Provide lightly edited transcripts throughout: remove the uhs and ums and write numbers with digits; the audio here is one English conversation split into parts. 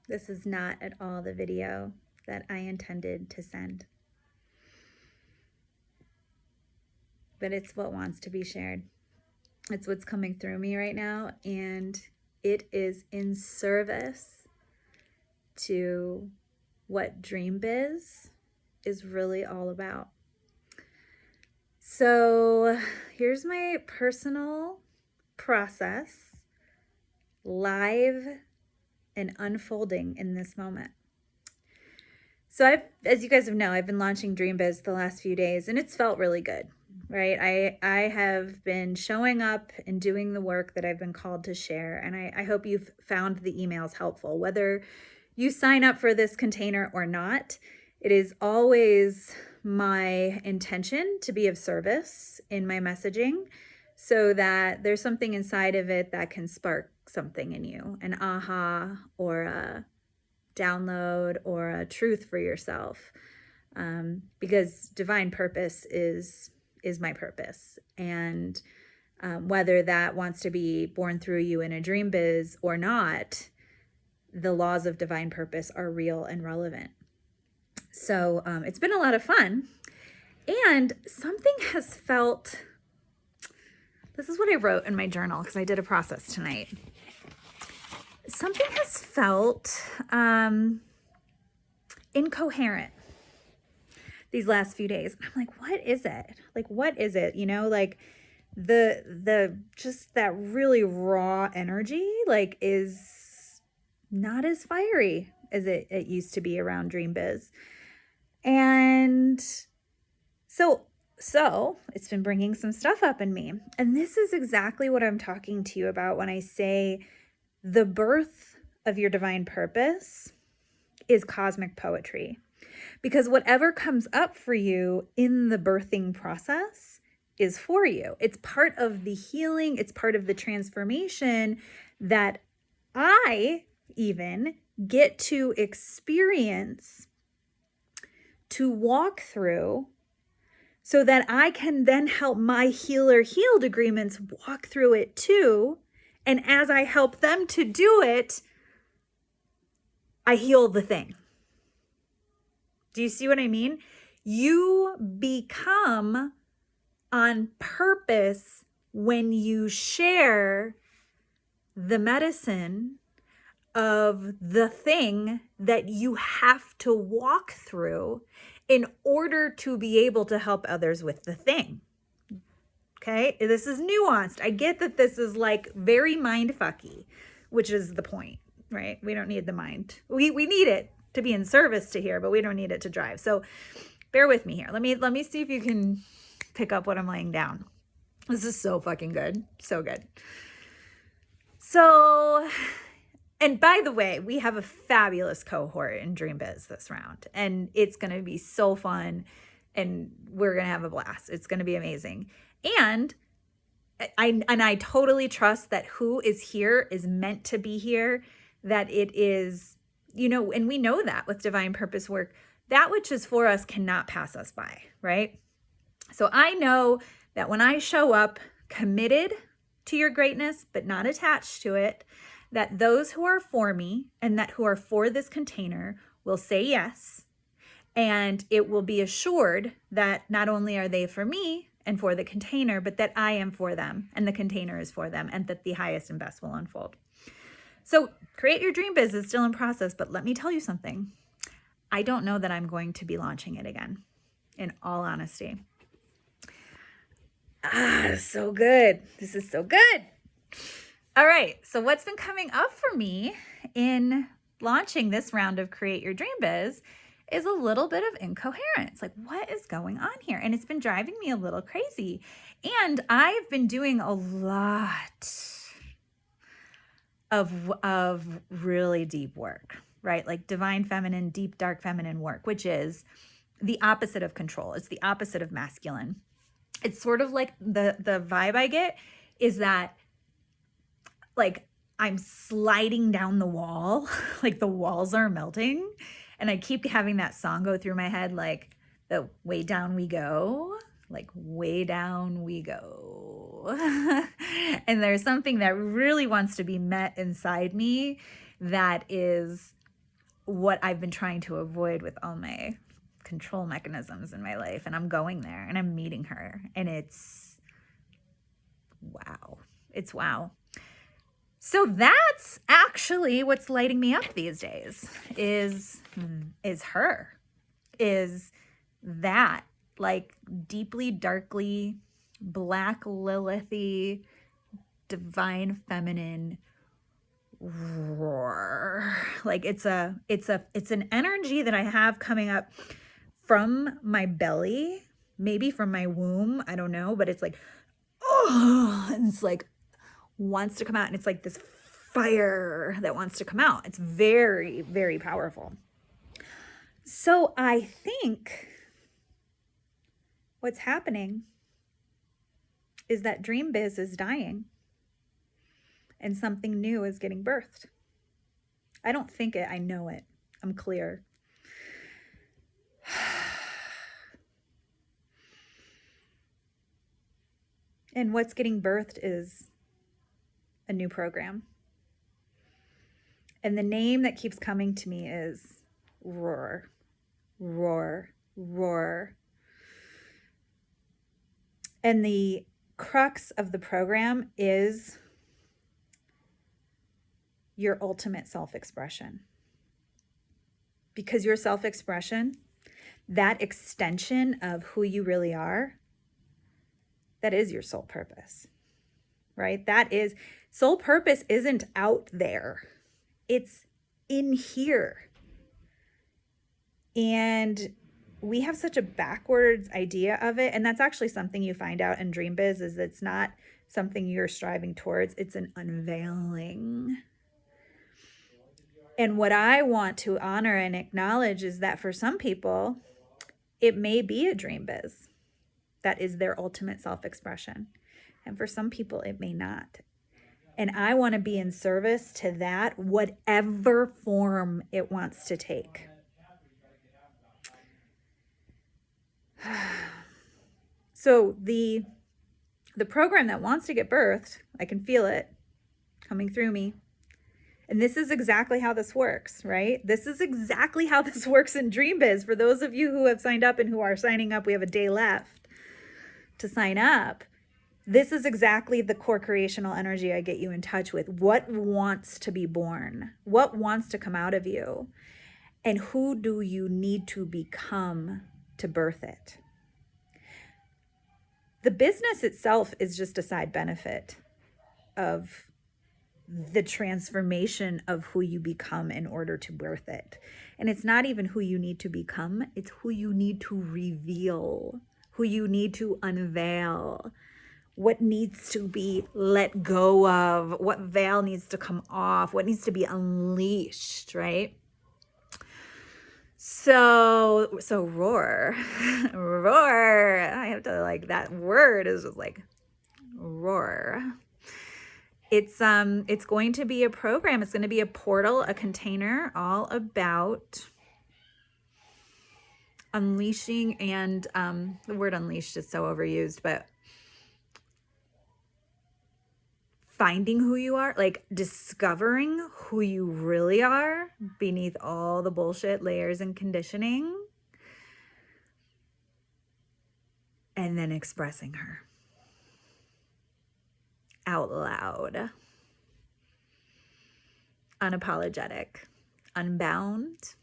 This is not at all the video that I intended to send. But it's what wants to be shared. It's what's coming through me right now, and it is in service to what Dream Biz is really all about. So here's my personal process, live and unfolding in this moment. So as you guys know, I've been launching Dream Biz the last few days, and it's felt really good, right? I have been showing up and doing the work that I've been called to share, and I hope you've found the emails helpful. Whether you sign up for this container or not, it is always my intention to be of service in my messaging so that there's something inside of it that can spark something in you, an aha or a download or a truth for yourself, because divine purpose is my purpose. And whether that wants to be born through you in a dream biz or not, the laws of divine purpose are real and relevant. So it's been a lot of fun. And something has felt, this is what I wrote in my journal because I did a process tonight. Something has felt incoherent these last few days. I'm like, what is it? Like, what is it? You know, like the just that really raw energy, like, is not as fiery as it used to be around Dream Biz. And so it's been bringing some stuff up in me. And this is exactly what I'm talking to you about when I say the birth of your divine purpose is cosmic poetry. Because whatever comes up for you in the birthing process is for you. It's part of the healing. It's part of the transformation that I even get to experience, to walk through, so that I can then help my healer healed agreements walk through it too. And as I help them to do it, I heal the thing. Do you see what I mean? You become on purpose when you share the medicine of the thing that you have to walk through in order to be able to help others with the thing. Okay, this is nuanced. I get that this is like very mind-fucky, which is the point, right? We don't need the mind. We need it to be in service to here, but we don't need it to drive. So bear with me here. Let me see if you can pick up what I'm laying down. This is so fucking good. So good. So, and by the way, we have a fabulous cohort in Dream Biz this round, and it's going to be so fun, and we're going to have a blast. It's going to be amazing. And I totally trust that who is here is meant to be here, that it is, you know, and we know that with divine purpose work, that which is for us cannot pass us by, right? So I know that when I show up committed to your greatness, but not attached to it, that those who are for me and that who are for this container will say yes. And it will be assured that not only are they for me and for the container, but that I am for them and the container is for them, and that the highest and best will unfold. So Create Your Dream Biz is still in process, but let me tell you something. I don't know that I'm going to be launching it again, in all honesty. So good. This is so good. All right. So what's been coming up for me in launching this round of Create Your Dream Biz is a little bit of incoherence. Like, what is going on here? And it's been driving me a little crazy. And I've been doing a lot of really deep work, right? Like divine feminine, deep, dark feminine work, which is the opposite of control. It's the opposite of masculine. It's sort of like the vibe I get is that, like, I'm sliding down the wall, like the walls are melting. And I keep having that song go through my head, like, the way down we go, like way down we go. And there's something that really wants to be met inside me that is what I've been trying to avoid with all my control mechanisms in my life. And I'm going there and I'm meeting her. And it's wow. It's wow. So that's actually what's lighting me up these days is her. Is that like deeply, darkly, black Lilithy, divine feminine roar. Like it's an energy that I have coming up from my belly, maybe from my womb, I don't know, but it's like, oh, and it's like wants to come out, and it's like this fire that wants to come out. It's very, very powerful. So I think what's happening is that Dream Biz is dying and something new is getting birthed. I don't think it, I know it. I'm clear. And what's getting birthed is a new program. And the name that keeps coming to me is Roar, Roar, Roar. And the crux of the program is your ultimate self-expression. Because your self-expression, that extension of who you really are, that is your soul purpose, right? That is, soul purpose isn't out there. It's in here. And we have such a backwards idea of it. And that's actually something you find out in Dream Biz, is it's not something you're striving towards. It's an unveiling. And what I want to honor and acknowledge is that for some people, it may be a Dream Biz. That is their ultimate self-expression. And for some people, it may not. And I want to be in service to that, whatever form it wants to take. So the program that wants to get birthed, I can feel it coming through me. And this is exactly how this works, right? This is exactly how this works in Dream Biz. For those of you who have signed up and who are signing up, we have a day left to sign up. This is exactly the core creational energy I get you in touch with. What wants to be born? What wants to come out of you? And who do you need to become to birth it? The business itself is just a side benefit of the transformation of who you become in order to birth it. And it's not even who you need to become, it's who you need to reveal, who you need to unveil, what needs to be let go of, what veil needs to come off, what needs to be unleashed, right? So roar, roar. I have to, like, that word is just like roar. It's going to be a program. It's going to be a portal, a container, all about unleashing, and the word unleashed is so overused, but finding who you are, like discovering who you really are beneath all the bullshit layers and conditioning, and then expressing her out loud, unapologetic, unbound,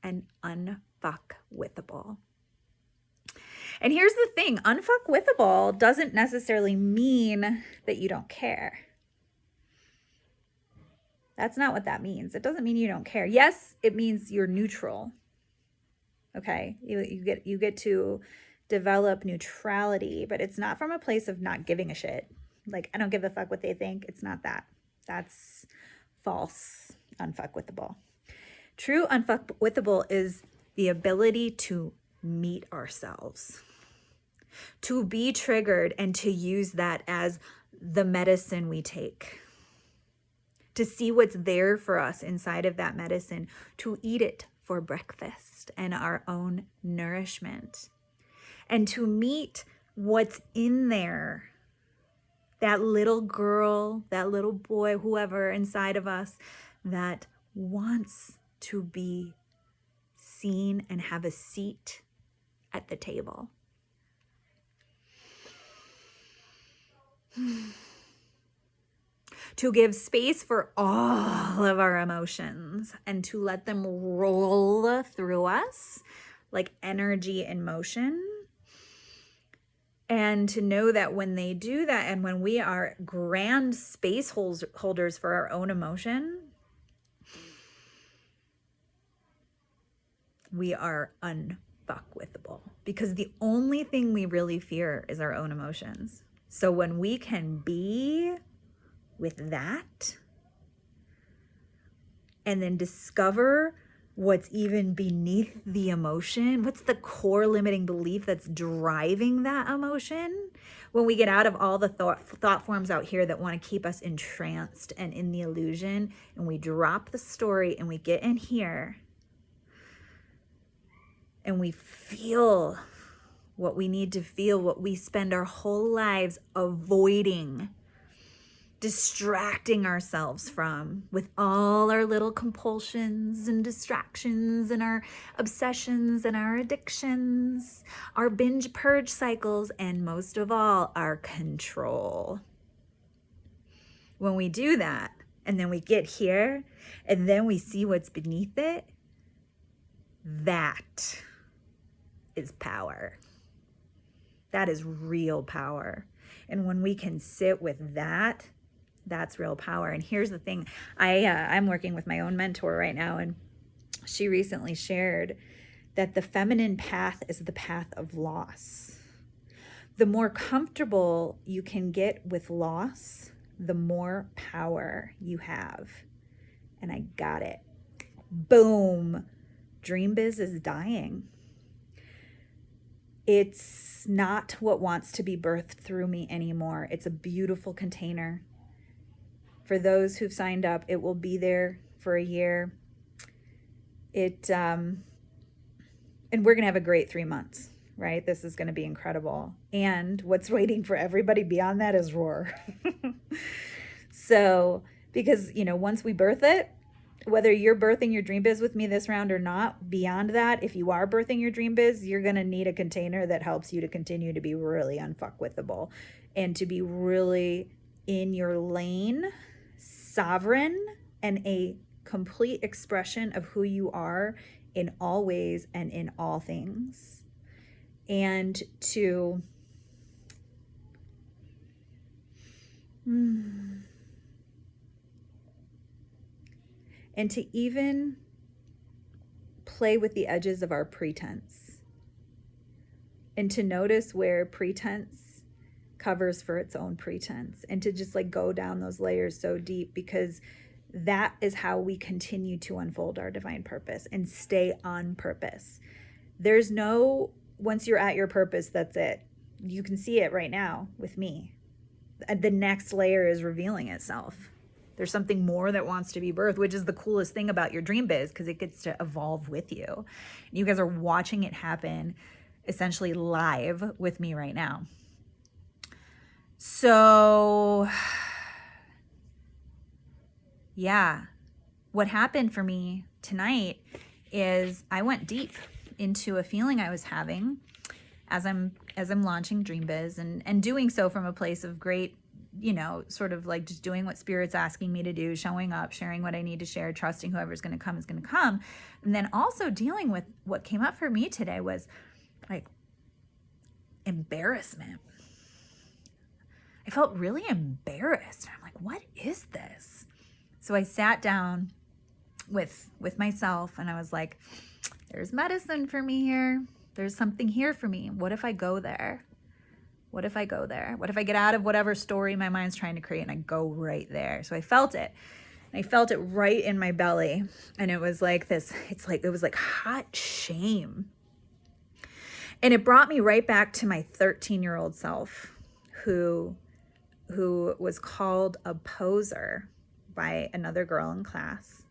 and unfuckwithable. And here's the thing, unfuckwithable doesn't necessarily mean that you don't care. That's not what that means. It doesn't mean you don't care. Yes, it means you're neutral. Okay, you get to develop neutrality, but it's not from a place of not giving a shit. Like, I don't give a fuck what they think. It's not that. That's false unfuckwithable. True unfuckwithable is the ability to meet ourselves, to be triggered and to use that as the medicine we take, to see what's there for us inside of that medicine, to eat it for breakfast and our own nourishment, and to meet what's in there, that little girl, that little boy, whoever inside of us that wants to be seen and have a seat at the table. To give space for all of our emotions and to let them roll through us like energy in motion. And to know that when they do that, and when we are grand space holders for our own emotion, we are unfuckwithable, because the only thing we really fear is our own emotions. So when we can be with that and then discover what's even beneath the emotion, what's the core limiting belief that's driving that emotion, when we get out of all the thought forms out here that want to keep us entranced and in the illusion, and we drop the story and we get in here and we feel what we need to feel, what we spend our whole lives avoiding, distracting ourselves from with all our little compulsions and distractions and our obsessions and our addictions, our binge purge cycles, and most of all, our control. When we do that, and then we get here, and then we see what's beneath it, that is power. That is real power. And when we can sit with that, that's real power. And here's the thing. I'm working with my own mentor right now, and she recently shared that the feminine path is the path of loss. The more comfortable you can get with loss, the more power you have. And I got it. Boom. Dream Biz is dying. It's not what wants to be birthed through me anymore. It's a beautiful container. For those who've signed up, it will be there for a year. And we're going to have a great 3 months, right? This is going to be incredible. And what's waiting for everybody beyond that is Roar. So, because, once we birth it, whether you're birthing your dream biz with me this round or not, beyond that, if you are birthing your dream biz, you're going to need a container that helps you to continue to be really unfuckwithable and to be really in your lane, sovereign, and a complete expression of who you are in all ways and in all things. And to even play with the edges of our pretense, and to notice where pretense covers for its own pretense, and to just go down those layers so deep, because that is how we continue to unfold our divine purpose and stay on purpose. There's no, once you're at your purpose, that's it. You can see it right now with me. The next layer is revealing itself. There's something more that wants to be birthed, which is the coolest thing about your dream biz, because it gets to evolve with you. You guys are watching it happen essentially live with me right now. So, yeah, what happened for me tonight is I went deep into a feeling I was having as I'm launching Dream Biz, and doing so from a place of great, sort of just doing what Spirit's asking me to do, showing up, sharing what I need to share, trusting whoever's going to come is going to come. And then also dealing with what came up for me today was embarrassment. I felt really embarrassed. I'm like, what is this? So I sat down with myself and I was like, there's medicine for me here. There's something here for me. What if I go there? What if I go there? What if I get out of whatever story my mind's trying to create and I go right there? So I felt it. And I felt it right in my belly. And it was like this, it was like hot shame. And it brought me right back to my 13-year-old self who was called a poser by another girl in class.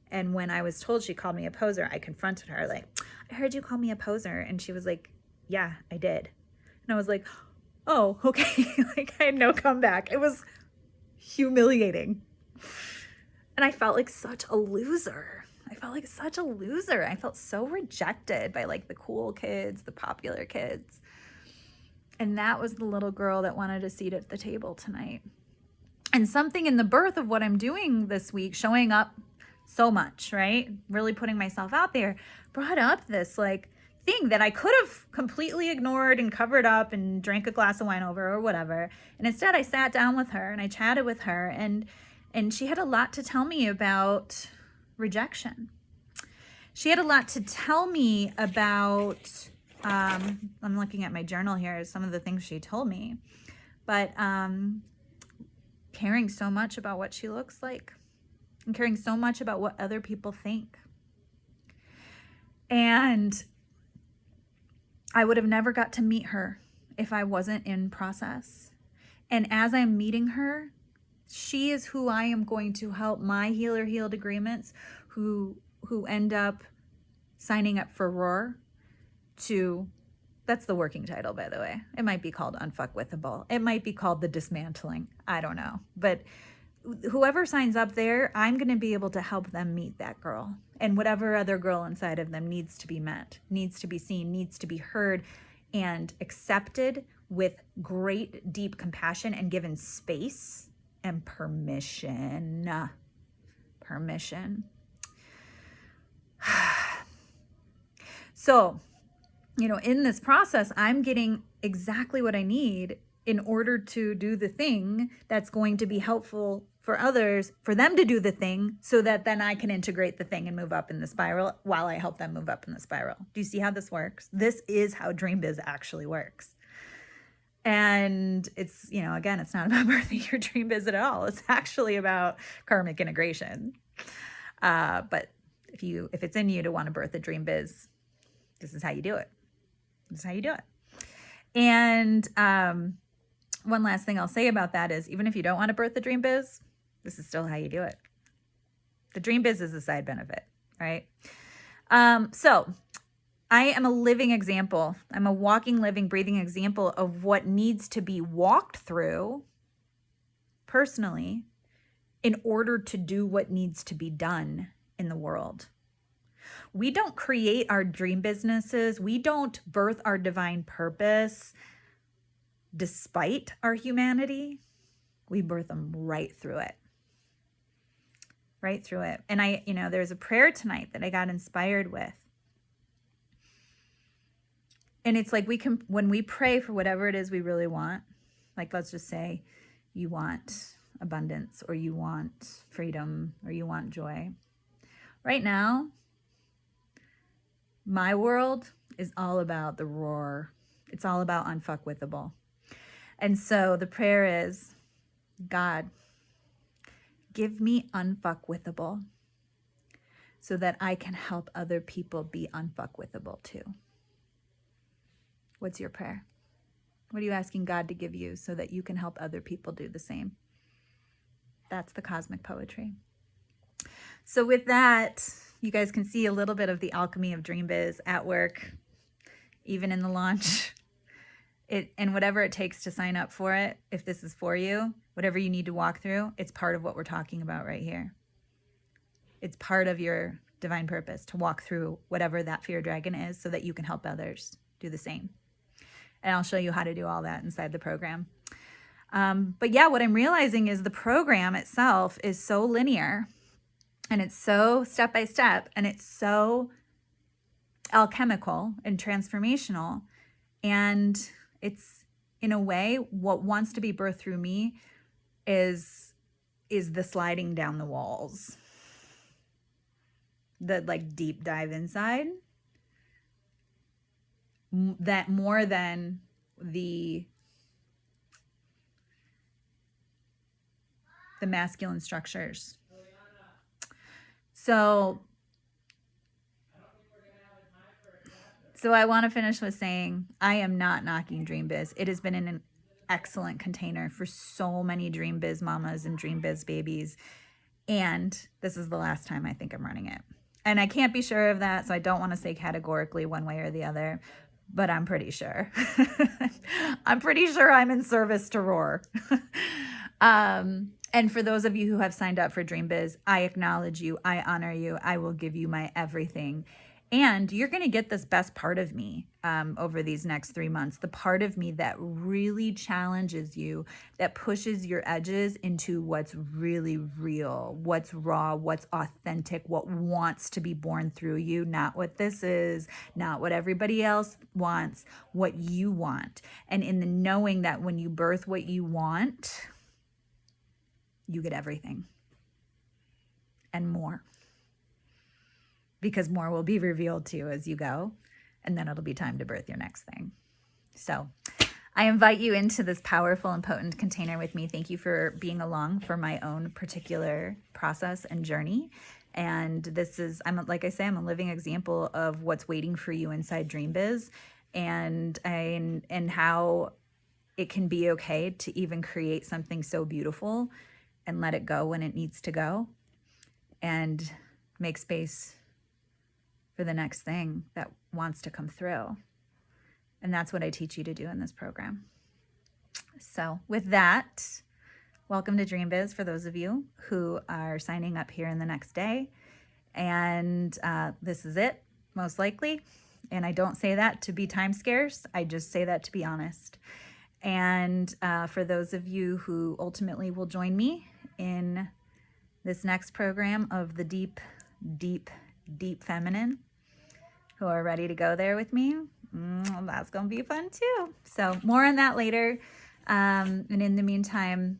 And when I was told she called me a poser, I confronted her like, I heard you call me a poser. And she was like, yeah, I did. And I was like, oh, okay. I had no comeback. It was humiliating. And I felt like such a loser. I felt like such a loser. I felt so rejected by like the cool kids, the popular kids. And that was the little girl that wanted a seat at the table tonight. And something in the birth of what I'm doing this week, showing up so much, right? Really putting myself out there, brought up this like thing that I could have completely ignored and covered up and drank a glass of wine over or whatever. And instead I sat down with her and I chatted with her, and she had a lot to tell me about rejection. She had a lot to tell me about, I'm looking at my journal here, some of the things she told me, but caring so much about what she looks like and caring so much about what other people think. And I would have never got to meet her if I wasn't in process. And as I'm meeting her, she is who I am going to help my Healer Healed agreements who end up signing up for Roar to, that's the working title, by the way. It might be called Unfuckwithable. It might be called The Dismantling. I don't know. But whoever signs up there, I'm going to be able to help them meet that girl. And whatever other girl inside of them needs to be met, needs to be seen, needs to be heard and accepted with great, deep compassion and given space and permission. Permission. So, in this process, I'm getting exactly what I need in order to do the thing that's going to be helpful for others, for them to do the thing, so that then I can integrate the thing and move up in the spiral while I help them move up in the spiral. Do you see how this works? This is how Dream Biz actually works. And it's, again, it's not about birthing your dream biz at all. It's actually about karmic integration. But if it's in you to want to birth a dream biz, this is how you do it. This is how you do it. And one last thing I'll say about that is, even if you don't want to birth the dream biz, this is still how you do it. The dream biz is a side benefit, right? So I am a living example. I'm a walking, living, breathing example of what needs to be walked through personally in order to do what needs to be done in the world. We don't create our dream businesses. We don't birth our divine purpose despite our humanity. We birth them right through it. Right through it. And there's a prayer tonight that I got inspired with. And it's like when we pray for whatever it is we really want, like let's just say you want abundance or you want freedom or you want joy. Right now, my world is all about the roar. It's all about unfuckwithable. And so the prayer is, God, give me unfuckwithable so that I can help other people be unfuckwithable too. What's your prayer? What are you asking God to give you so that you can help other people do the same? That's the cosmic poetry. So with that, you guys can see a little bit of the alchemy of Dream Biz at work, even in the launch. And whatever it takes to sign up for it, if this is for you, whatever you need to walk through, it's part of what we're talking about right here. It's part of your divine purpose to walk through whatever that fear dragon is so that you can help others do the same. And I'll show you how to do all that inside the program. But yeah, what I'm realizing is the program itself is so linear and it's so step by step and it's so alchemical and transformational. And it's, in a way, what wants to be birthed through me is the sliding down the walls, the like deep dive inside. That more than the masculine structures. So I want to finish with saying I am not knocking Dream Biz. It has been an excellent container for so many Dream Biz mamas and Dream Biz babies. And this is the last time I think I'm running it. And I can't be sure of that, so I don't want to say categorically one way or the other. But I'm pretty sure. I'm pretty sure I'm in service to Roar. And for those of you who have signed up for Dream Biz, I acknowledge you. I honor you. I will give you my everything. And you're going to get this best part of me over these next 3 months, the part of me that really challenges you, that pushes your edges into what's really real, what's raw, what's authentic, what wants to be born through you, not what this is, not what everybody else wants, what you want. And in the knowing that when you birth what you want, you get everything and more, because more will be revealed to you as you go, and then it'll be time to birth your next thing. So I invite you into this powerful and potent container with me. Thank you for being along for my own particular process and journey. And this is, like I say, I'm a living example of what's waiting for you inside Dream Biz, and how it can be okay to even create something so beautiful and let it go when it needs to go, and make space for the next thing that wants to come through. And that's what I teach you to do in this program. So with that, welcome to Dream Biz for those of you who are signing up here in the next day. And this is it, most likely. And I don't say that to be time scarce. I just say that to be honest. And for those of you who ultimately will join me in this next program of the deep, deep, deep feminine, who are ready to go there with me, that's going to be fun too. So more on that later. And in the meantime,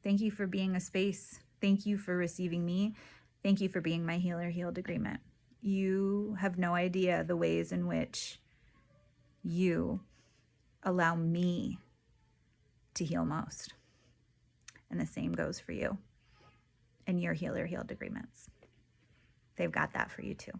thank you for being a space. Thank you for receiving me. Thank you for being my healer healed agreement. You have no idea the ways in which you allow me to heal most. And the same goes for you and your healer healed agreements. They've got that for you too.